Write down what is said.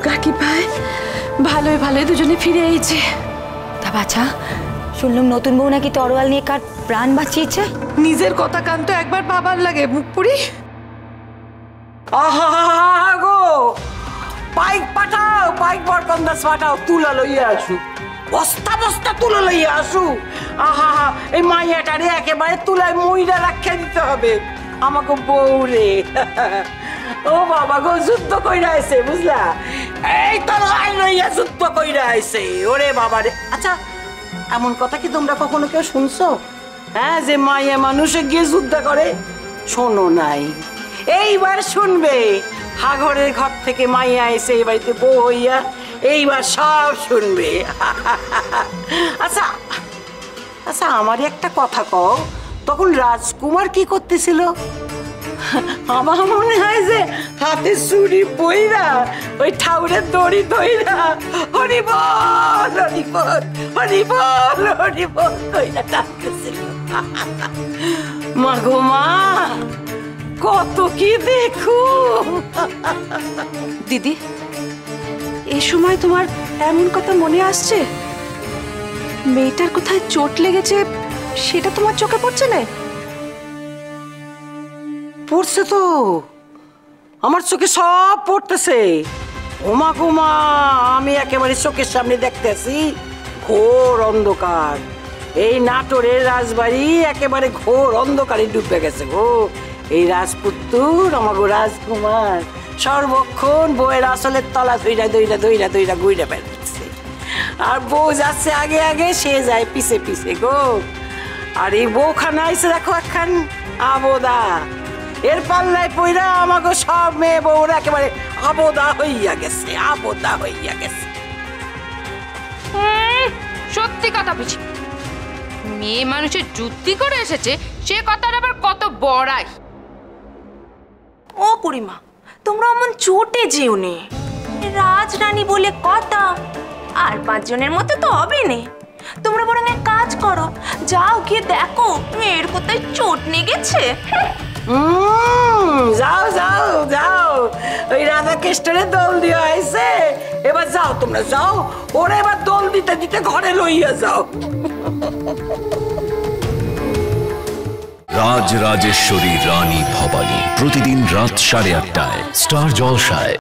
কাকি ভাই ভালোই ভালোই দুজনে ফিরে এসেছে। তা বাছা, শুনলাম নতুন বউ নাকি তরোয়াল নিয়ে কার প্রাণ বাঁচিয়েছে। নিজের কথা কান তো একবার ভাবার লাগে মুখ পুরি। আহা গো, বাইক পাঠাও, বাইক বরকন্দাস পাঠাও, তুলা লইয়া আসু, বস্তা বস্তা তুলা লইয়া আসু। আহা এই মাইয়াটারে একেবারে তুলায় মইরা রাখিয়া দিতে হবে আমাকে বউরে। ও বাবা গো, যুদ্ধ কইরা আইছে বুঝলা, এই তরোয়াল লইয়া যুদ্ধ কইরা আইছে ওরে বাবা রে। আচ্ছা, এমন কথা কি তোমরা কখনো কেউ শুনছো? হ্যাঁ, যে মাইয়া মানুষে গিয়ে যুদ্ধ করে? শোনো নাই, এইবার শুনবে। হাঘরের ঘর থেকে মাইয়া এসে এই বাড়িতে বউ হইয়া এইবার সব শুনবে। আচ্ছা আচ্ছা, আমারই একটা কথা কও, তখন রাজকুমার কি করতেছিল? আমার মনে হয় যে হাতে চুরি পইরা ওই ঠাউরের দড়ি ধইরা হরি বল হরি বল হরি বল হরি বল কইরা টানতেছিল। মা গো মা, কত কি দেখো। দিদি, এই সময় তোমার এমন কথা মনে আসছে? মেয়েটার কোথায় চোট লেগেছে সেটা তোমার চোখে পড়ছে না? পড়ছে তো, আমার চোখে সব পড়তেছে। ওমা গোমা, আমি একেবারে চোখের সামনে দেখতেছি ঘোর অন্ধকার। এই নাটোরের রাজবাড়ি একেবারে ঘোর অন্ধকারে ডুবে গেছে গো। এই রাজপুত্তুর আমাগো রাজকুমার সর্বক্ষণ বউয়ের আসলের তলা ধইরা ধইরা ধইরা ধইরা ঘুরে বেড়াচ্ছে, আর বউ যাচ্ছে আগে আগে, সে যায় পিছে পিছে গো। আর এই বউখানা আইসে দেখো একখান আবোদা, এর পাল্লায় পইরা আমাগো সব মেয়ে বউরা একেবারে আবোদা হইয়া গেছে, আবোদা হইয়া গেছে। সত্যি কথা বুঝি, মেয়ে মানুষের যুক্তি করে এসেছে, সে কথার আবার কত বড়াই। ও বুড়িমা, তোমরা অমন চোটে যেও নে, রাজরানী বলে কথা, আর 5 জনের মতো তো হবে না। তোমরা বরং এক কাজ করো, যাও গিয়ে দেখো মেয়ের কোথায় চোট লেগেছে। যাও যাও যাও, ওই রাধা কৃষ্ণের দোল দিয়ে আইছে, এবার যাও তোমরা যাও, ওরা এবার দোল দিতে দিতে ঘরে লইয়া যাও। রাজরাজেশ্বরী রানী ভবানী প্রতিদিন রাত 8:30টায় স্টার জলসায়।